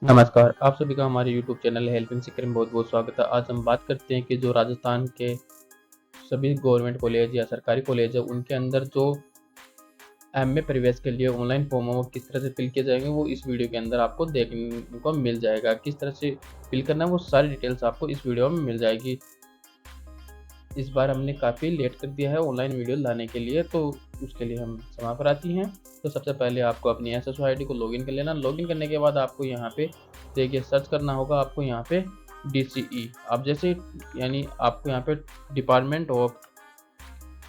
नमस्कार, आप सभी का हमारे यूट्यूब चैनल हेल्पिंग सीकर में बहुत-बहुत स्वागत है। आज हम बात करते हैं कि जो राजस्थान के सभी गवर्नमेंट कॉलेज या सरकारी कॉलेज है, उनके अंदर जो एमए प्रवेश के लिए ऑनलाइन फॉर्म है, वो किस तरह से फिल किए जाएंगे, वो इस वीडियो के अंदर आपको देखने को मिल जाएगा। किस तरह से फिल करना है, वो सारी डिटेल्स आपको इस वीडियो में मिल जाएगी। इस बार हमने काफ़ी लेट कर दिया है ऑनलाइन वीडियो लाने के लिए, तो उसके लिए हम क्षमा प्रार्थी हैं। तो सबसे पहले आपको अपनी एसएसओ आईडी को लॉगिन कर लेना। लॉगिन करने के बाद आपको यहाँ पे देखिए सर्च करना होगा, आपको यहाँ पे डीसीई आप जैसे यानी आपको यहाँ पे डिपार्टमेंट ऑफ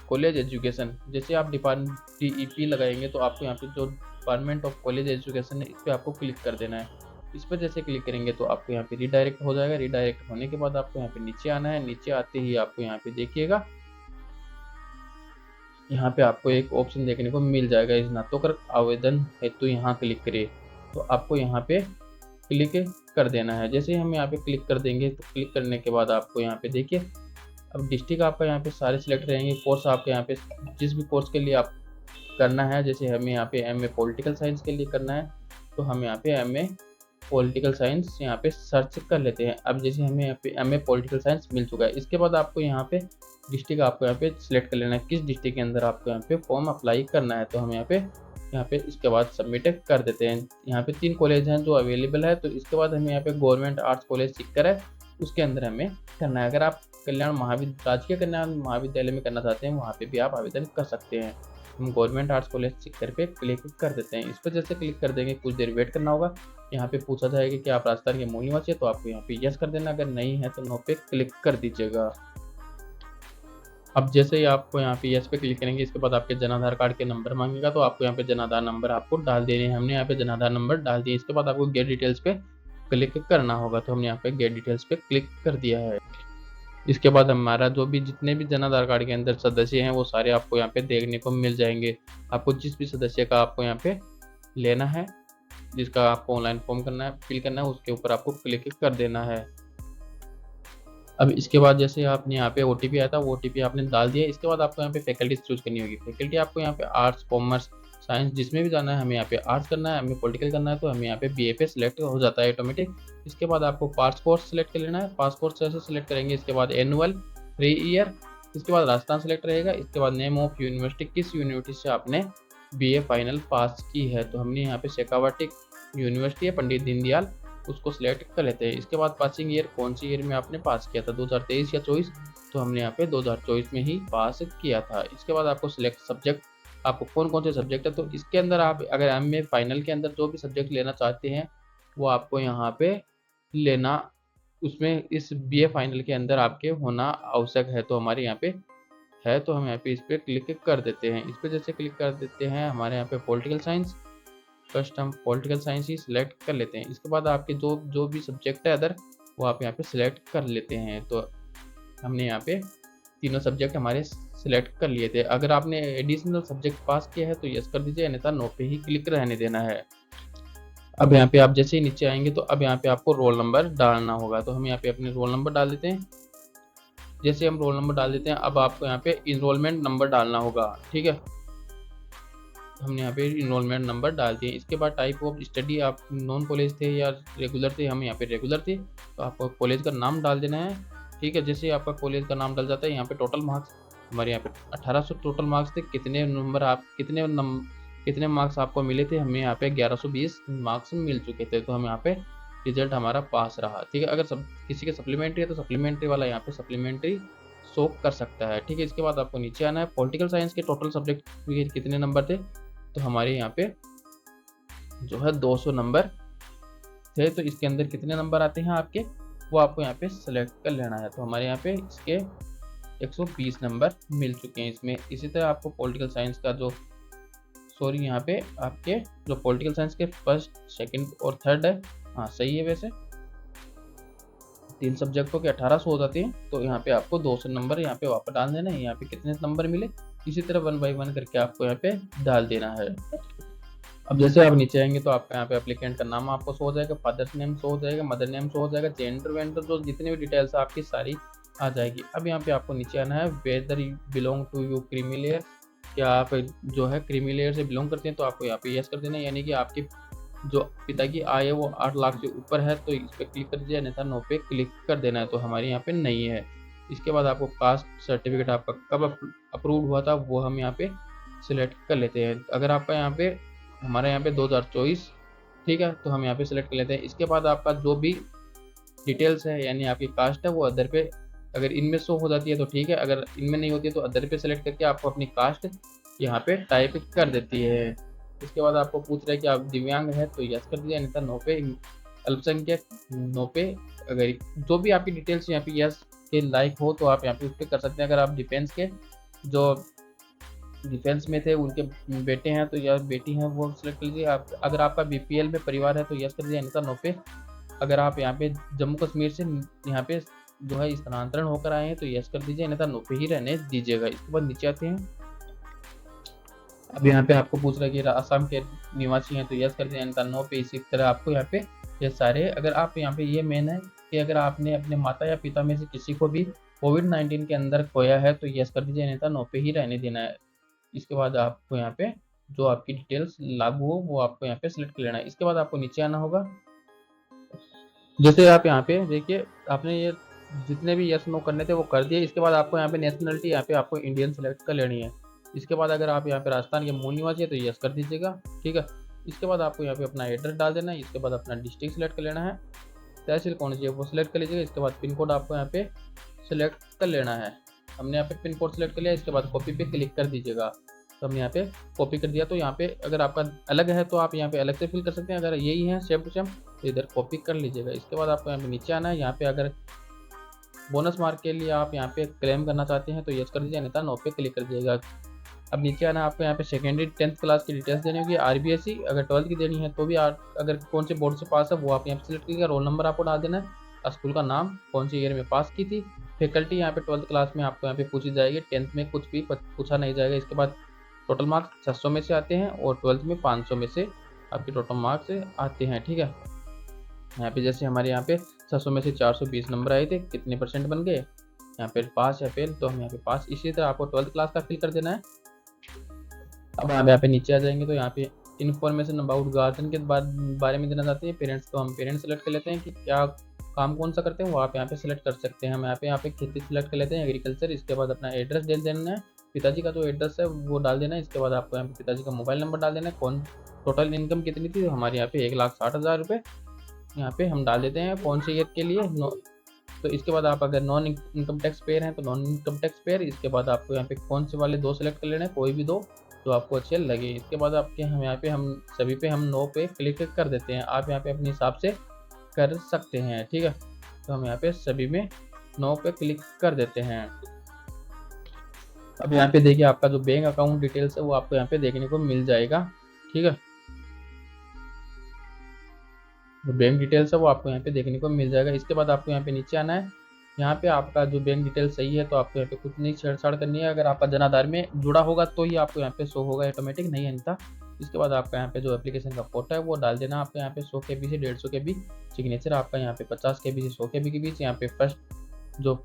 कॉलेज एजुकेशन, जैसे आप डीईपी लगाएंगे तो आपको यहाँ पे जो डिपार्टमेंट ऑफ कॉलेज एजुकेशन है, इस पर आपको क्लिक कर देना है। इस पर जैसे क्लिक करेंगे तो आपको यहाँ पे रीडायरेक्ट हो जाएगा। रीडायरेक्ट होने के बाद आपको यहाँ पे नीचे आना है। नीचे आते ही आपको यहाँ पे देखिएगा, यहाँ पे आपको एक ऑप्शन देखने को मिल जाएगा, स्नातकोत्तर आवेदन हेतु यहाँ क्लिक करिए। तो आपको यहाँ पे क्लिक कर देना है। जैसे ही हम यहाँ पे क्लिक कर देंगे तो क्लिक करने के बाद आपको यहाँ पे देखिए, अब डिस्ट्रिक्ट आपका यहाँ पे सारे सिलेक्ट रहेंगे। कोर्स आपके यहाँ पे जिस भी कोर्स के लिए आप करना है, जैसे हमें यहाँ पे एमए पॉलिटिकल साइंस के लिए करना है, तो हम यहाँ पे एमए पॉलिटिकल साइंस यहाँ पे सर्च कर लेते हैं। अब जैसे हमें यहाँ पे एमए पॉलिटिकल साइंस मिल चुका है, इसके बाद आपको यहाँ पे डिस्ट्रिक्ट आपको यहाँ पे सिलेक्ट कर लेना है, किस डिस्ट्रिक्ट के अंदर आपको यहाँ पे फॉर्म अप्लाई करना है। तो हम यहाँ पे इसके बाद सबमिट कर देते हैं। यहाँ पे 3 कॉलेज हैं जो अवेलेबल है, तो इसके बाद हमें यहाँ पे गवर्नमेंट आर्ट्स कॉलेज सीकर है, उसके अंदर हमें करना है। अगर आप राजकीय कल्याण महाविद्यालय में करना चाहते हैं, वहाँ पे भी आप आवेदन कर सकते हैं। हम गवर्नमेंट आर्ट्स कॉलेज सीकर पे क्लिक कर देते हैं। इस पर जैसे क्लिक कर देंगे, कुछ देर वेट करना होगा। यहाँ पे पूछा जाएगा कि आप राजस्थान के मूल निवासी है, तो आपको यहाँ पे यस कर देना। अगर नहीं है तो नो पे क्लिक कर दीजिएगा। अब जैसे ही आपको यहाँ पे यस पे क्लिक करेंगे, इसके बाद आपके जन आधार कार्ड के नंबर मांगेगा, तो आपको यहाँ पे जन आधार नंबर आपको डाल देने हैं। हमने यहाँ पे जन आधार नंबर डाल दिया। इसके बाद आपको गेट डिटेल्स पे क्लिक करना होगा, तो हमने यहाँ पे गेट डिटेल्स पे क्लिक कर दिया है। इसके बाद हमारा जो भी जितने भी जन आधार कार्ड के अंदर सदस्य हैं, वो सारे आपको यहाँ पे देखने को मिल जाएंगे। आपको जिस भी सदस्य का आपको यहाँ पे लेना है, जिसका आपको ऑनलाइन फॉर्म करना है, फिल करना है, उसके ऊपर आपको क्लिक कर देना है। अब इसके बाद जैसे आपने यहाँ पे ओटीपी आया था, वो ओटीपी आपने डाल दिया। इसके बाद आपको यहाँ पे फैकल्टी चूज करनी होगी। फैकल्टी आपको यहाँ पे आर्ट्स कॉमर्स साइंस जिसमें भी जाना है, हमें यहाँ पे आर्ट्स करना है, हमें पॉलिटिकल करना है, तो हमें यहाँ पे बीए सेलेक्ट हो जाता है ऑटोमेटिक। इसके बाद आपको पास कोर्स सेलेक्ट कर लेना है। पास कोर्स जैसे सेलेक्ट करेंगे, इसके बाद एनुअल 3 ईयर, इसके बाद राजस्थान सेलेक्ट रहेगा। इसके बाद नेम ऑफ यूनिवर्सिटी, किस यूनिवर्सिटी से आपने बीए फाइनल पास की है, तो हमने यहाँ पे शेखावाटी यूनिवर्सिटी है पंडित दीनदयाल, उसको सिलेक्ट कर लेते हैं। इसके बाद पासिंग ईयर, कौन सी ईयर में आपने पास किया था, 2023 या 24, तो हमने यहाँ पे 2024 में ही पास किया था। इसके बाद आपको सिलेक्ट सब्जेक्ट, आपको कौन कौन से सब्जेक्ट है, तो इसके अंदर आप अगर एमए फाइनल के अंदर जो भी सब्जेक्ट लेना चाहते हैं, वो आपको यहाँ पे लेना, उसमें इस बीए फाइनल के अंदर आपके होना आवश्यक है। तो हमारे यहाँ पे है, तो हम यहाँ पे इस पर क्लिक कर देते हैं। इस पर जैसे क्लिक कर देते हैं, हमारे यहाँ पे पॉलिटिकल साइंस, फर्स्ट हम पॉलिटिकल साइंस ही सिलेक्ट कर लेते हैं। इसके बाद आपके जो भी सब्जेक्ट है अदर, वो आप यहाँ पे सिलेक्ट कर लेते हैं। तो हमने यहाँ पे तीनों सब्जेक्ट हमारे सिलेक्ट कर लिए थे। अगर आपने एडिशनल सब्जेक्ट पास किया है तो यस कर दीजिए, अन्यथा नो पे ही क्लिक रहने देना है। अब यहाँ पे आप जैसे ही नीचे आएंगे, तो अब यहाँ पे आपको रोल नंबर डालना होगा। तो हम यहाँ पे अपने रोल नंबर डाल देते हैं। जैसे हम रोल नंबर डाल देते हैं, अब आपको यहाँ पे इनरोलमेंट नंबर डालना होगा, ठीक है। हमने यहाँ पे इनरोलमेंट नंबर डाल दिए। इसके बाद टाइप ऑफ स्टडी, आप नॉन कॉलेज थे या रेगुलर थे, हम यहाँ पे रेगुलर थे, तो आपको कॉलेज का नाम डाल देना है, ठीक है। जैसे आपका कॉलेज का नाम डल जाता है, यहाँ पे टोटल मार्क्स हमारे यहाँ पे 1800 टोटल मार्क्स थे। कितने मार्क्स आपको मिले थे, हमें यहाँ पे 1120 मार्क्स मिल चुके थे, तो हम यहाँ पे रिजल्ट हमारा पास रहा, ठीक है। अगर किसी के सप्लीमेंट्री है, तो सप्लीमेंट्री वाला यहाँ पे सप्लीमेंट्री शो कर सकता है, ठीक है। इसके बाद आपको नीचे आना है। पॉलिटिकल साइंस के टोटल सब्जेक्ट कितने नंबर थे, तो हमारे यहाँ पे जो है 200 नंबर थे। तो इसके अंदर कितने नंबर आते हैं आपके, वो आपको यहाँ पे सेलेक्ट कर लेना है। तो हमारे यहाँ पे इसके 120 नंबर मिल चुके हैं इसमें। इसी तरह आपको पॉलिटिकल साइंस का यहाँ पे आपके जो पॉलिटिकल साइंस के फर्स्ट, सेकंड और थर्ड है, हाँ सही है, वैसे 3 सब्जेक्टों के 1800 हो जाते हैं, तो यहाँ पे आपको 200 नंबर यहाँ पे वापस डाल देना है। यहाँ पे कितने नंबर मिले, इसी तरह 1 बाई 1 करके आपको यहाँ पे डाल देना है। अब जैसे आप नीचे आएंगे, तो आपका यहाँ पे एप्लीकेंट का नाम आपको शो हो जाएगा, फादर्स नेम शो हो जाएगा, मदर नेम शो हो जाएगा, जेंडर वेंडर जो जितने भी डिटेल्स आपकी सारी आ जाएगी। अब यहाँ पे आपको नीचे आना है, whether you belong to you creamy layer, क्या आप जो है क्रीमी लेयर से बिलोंग करते हैं, तो आपको यहाँ पे यस कर देना है, यानी कि आपकी जो पिता की आय है वो 8 लाख से ऊपर है तो इस पर क्लिक कर दीजिए, अन्यथा नो पे क्लिक कर देना है, तो हमारे यहाँ पे नहीं है। इसके बाद आपको कास्ट सर्टिफिकेट आपका कब अप्रूव हुआ था वो हम यहाँ पे सिलेक्ट कर लेते हैं। अगर आपका यहाँ पे हमारे यहाँ पे 2024, ठीक है, तो हम यहाँ पे सिलेक्ट कर लेते हैं। इसके बाद आपका जो भी डिटेल्स है यानी आपकी कास्ट है वो अदर पे अगर इनमें शो हो जाती है तो ठीक है, अगर इनमें नहीं होती है तो अदर पे सेलेक्ट करके आपको अपनी कास्ट यहाँ पे टाइप कर देती है। इसके बाद आपको पूछ रहा है कि आप दिव्यांग है तो यस कर दीजिए, अन्यथा नो पे। अल्पसंख्यक नो पे। अगर जो भी आपकी डिटेल्स यहाँ पे यस के लायक हो तो आप यहाँ पे उस पर कर सकते हैं। अगर आप डिफेंस के जो डिफेंस में थे उनके बेटे हैं तो या बेटी हैं वो सिलेक्ट कर लीजिए। आप अगर आपका बीपीएल में परिवार है तो यस कर दीजिए, अन्यथा नो पे। अगर आप यहाँ पे जम्मू कश्मीर से यहाँ पे जो है स्थानांतरण होकर आए हैं तो यस कर दीजिए, अन्यथा नो पे ही रहने दीजिएगा। इसके बाद नीचे आते हैं। अब यहाँ पे आपको पूछ रहा है कि आसाम के निवासी हैं तो यस कर दीजिए, अन्यथा नो पे। इसी तरह आपको यहाँ पे ये सारे अगर आप यहाँ पे ये मेन है कि अगर आपने अपने माता या पिता में से किसी को भी कोविड-19 के अंदर खोया है तो यस कर दीजिए, अन्यथा नो पे ही रहने देना है। इसके बाद आपको यहाँ पे जो आपकी डिटेल्स लागू हो वो आपको यहाँ पे सिलेक्ट कर लेना है। इसके बाद आपको नीचे आना होगा। जैसे आप यहाँ पे देखिए आपने ये जितने भी यस नो करने थे वो कर दिए। इसके बाद आपको यहाँ पे नेशनलिटी यहाँ पे आपको इंडियन सेलेक्ट कर लेनी है। इसके बाद अगर आप यहाँ पे राजस्थान के मूल निवासी है तो यस कर दीजिएगा, ठीक है। इसके बाद आपको यहाँ पे अपना एड्रेस डाल देना है। इसके बाद अपना डिस्ट्रिक्ट सेलेक्ट कर लेना है, तहसील कौन सी है वो सिलेक्ट कर लीजिएगा। इसके बाद पिन कोड आपको यहाँ पे सिलेक्ट कर लेना है। हमने यहाँ पे पिन कोड सिलेक्ट कर लिया। इसके बाद कॉपी पे क्लिक कर दीजिएगा। तो हमने यहाँ पे कॉपी कर दिया। तो यहाँ पे अगर आपका अलग है तो आप यहाँ पे अलग से फिल कर सकते हैं, अगर यही है सेम टू सेम तो इधर कॉपी कर लीजिएगा। इसके बाद आपको यहाँ पे नीचे आना है। यहाँ पे अगर बोनस मार्क के लिए आप यहाँ पे क्लेम करना चाहते हैं तो यस कर दीजिए, अन्यथा नो पे क्लिक कर दीजिएगा। अब नीचे आना आपको यहाँ पे सेकेंडरी 10th क्लास की डिटेल्स देनी होगी, आरबीएसई। अगर 12th की देनी है तो भी अगर कौन से बोर्ड से पास है वो आप यहाँ पे सिलेक्ट कीजिएगा। रोल नंबर आपको डाल देना है, स्कूल का नाम, कौन सी ईयर में पास की थी। फैकल्टी यहाँ पे 12th क्लास में आपको यहाँ पे पूछी जाएगी, 10th में कुछ भी पूछा नहीं जाएगा। इसके बाद टोटल मार्क्स 600 में से आते हैं और 12th में 500 में से आपके टोटल मार्क्स आते हैं, ठीक है। यहाँ पे जैसे हमारे यहाँ पे 600 में से 420 नंबर आए थे, कितने % बन गए यहाँ पे, पास या फेल, तो हम यहाँ पे पास। इसी तरह आपको 12th क्लास का फिल कर देना है। अब आप यहाँ पे नीचे आ जाएंगे तो यहाँ पे इन्फॉर्मेशन अबाउट गार्जियन के बारे में देना चाहते हैं, पेरेंट्स, तो हम पेरेंट्स सेलेक्ट कर लेते हैं कि क्या काम कौन सा करते हैं वो आप यहाँ पे सेलेक्ट कर सकते हैं। हम यहाँ पे खेती सेलेक्ट कर लेते हैं, एग्रीकल्चर। इसके बाद अपना एड्रेस डाल देना है, पिताजी का जो एड्रेस है वो डाल देना है। इसके बाद आपको यहाँ पे पिताजी का मोबाइल नंबर डाल देना है। कौन टोटल इनकम कितनी थी, तो हमारे यहाँ पे 1,60,000 रुपये यहाँ पे हम डाल देते हैं कौन से ईयर के लिए। तो इसके बाद आप अगर नॉन इनकम टैक्स पेयर हैं तो नॉन इनकम टैक्स पेयर। इसके बाद आपको यहाँ पे कौन से वाले 2 सेलेक्ट कर लेना है, कोई भी 2 जो आपको अच्छे लगे। इसके बाद आपके हम यहाँ पे हम सभी पे हम नो पे क्लिक कर देते हैं। आप यहाँ पे अपने हिसाब से कर सकते हैं, ठीक है। तो हम यहाँ पे सभी में नो पे क्लिक कर देते हैं। अब यहाँ पे देखिए आपका जो बैंक अकाउंट डिटेल्स है वो आपको यहाँ पे देखने को मिल जाएगा, ठीक है। जो बैंक डिटेल्स है वो आपको यहाँ पे देखने को मिल जाएगा। इसके बाद आपको यहाँ पे नीचे आना है। यहाँ पे आपका जो बैंक डिटेल सही है तो आपको यहाँ पे कुछ नहीं छेड़छाड़ करनी है। अगर आपका जन आधार में जुड़ा होगा तो ही आपको यहाँ पे शो होगा ऑटोमेटिक, नहीं अन्यथा। इसके बाद आपका यहाँ पे जो एप्लीकेशन का फोटो है वो डाल देना। आपको यहाँ पे 100 KB से 150 KB सिग्नेचर, आपका यहाँ पे 50 KB से 100 KB के बीच। यहाँ पे फर्स्ट जो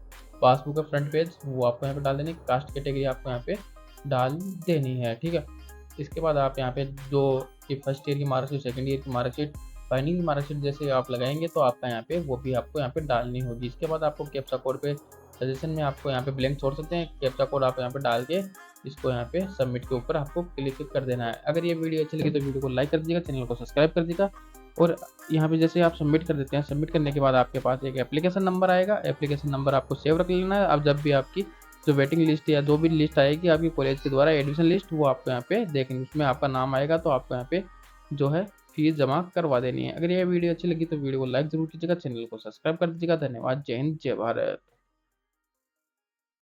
पासबुक है फ्रंट पेज वो आपको यहाँ पे डाल देनी। कास्ट कैटेगरी आपको यहाँ पे डाल देनी है, ठीक है। इसके बाद आप यहाँ पे जो कि फर्स्ट ईयर की मार्कशीट, सेकेंड ईयर की मार्कशीट, फाइनल की मार्कशीट जैसे आप लगाएंगे तो आपका यहाँ पे वो भी आपको यहाँ पे डालनी होगी। इसके बाद आपको कैप्चा कोड पे सजेशन में आपको यहाँ पे ब्लैंक छोड़ सकते हैं। कैप्चा कोड आप यहाँ पे डाल के इसको यहाँ पे सबमिट के ऊपर आपको क्लिक कर देना है। अगर ये वीडियो अच्छी लगी तो वीडियो को लाइक कर दीजिएगा, चैनल को सब्सक्राइब कर दीजिएगा। और यहाँ पे जैसे आप सबमिट कर देते हैं, सबमिट करने के बाद आपके पास एक एप्लीकेशन नंबर आएगा। एप्लीकेशन नंबर आपको सेव रख लेना है। अब जब भी आपकी जो वेटिंग लिस्ट या जो भी लिस्ट आएगी आपकी कॉलेज के द्वारा एडमिशन लिस्ट, वो आपको यहाँ पे देखेंगे, उसमें आपका नाम आएगा तो आपको यहाँ पे जो है फीस जमा करवा देनी है। अगर ये वीडियो अच्छी लगी तो वीडियो को लाइक जरूर कीजिएगा, चैनल को सब्सक्राइब कर दीजिएगा। धन्यवाद। जय हिंद, जय भारत।